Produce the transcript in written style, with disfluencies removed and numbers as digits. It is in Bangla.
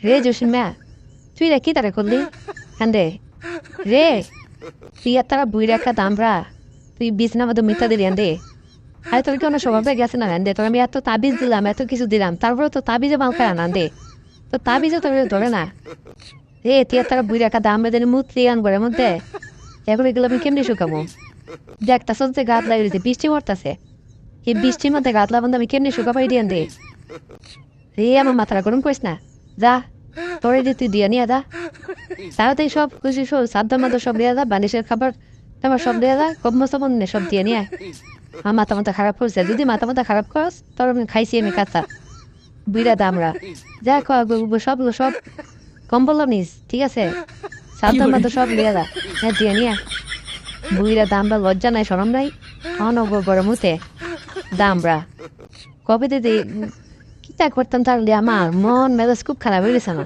রে জসিম মিয়া তুই রে কি তারা করলি কান্দে রে তুই আর তারা বুই রেখা দামরা তুই বিছনা মতো মিথ্যা দিলি আন্দে আরে তোর কি কোনো স্বভাবে গেছে না আন্দে তোর আমি এত তাবিজ দিলাম এত কিছু দিলাম তারপরে তো তাবিজে মাল খায় আনন্দে তো তাবিজে তোর ধরে না রে তুই আর তারা বুই রেখা দাম বেঁধে মুতলি আনবরের মধ্যে এগুলো এগুলো আমি কেমনি শুকামো দেখ তা সত্যি গাত লাগিয়েছে বৃষ্টি মরতাছে এই বৃষ্টির মধ্যে গাত লাবন্ধ আমি কেমনি শুকাবাই দিয়ে আনদে রে আমার মাথাটা গরম করিস না যা তোরে যে তুই দিয়ে নিয়ে দা তাড়াতাড়ি সব খুশি সব সাদ্দা মাদ্দা সব দিয়ে দা বালিশের খাবার তোমার সব দিয়ে দা কম মশাবন সব দিয়ে নিয়ে আমার মাথা মাথা খারাপ করছে যদি মাথা মাথা খারাপ করস তোর আমি খাইছি আমি কাঁচা বুইরা দামরা যা সব সব কম্বল নিস ঠিক আছে সাদ্দা মাদ্দা সব দিয়ে দা হ্যাঁ দিয়ে নিয়ে বুইরা দামরা লজ্জা নাই সরম নাই অনগর গরম হতে দামরা কবে দিদি কিতা করতাম তাহলে আমার মন মেজাজ খুব খারাপ হয়ে গেছে না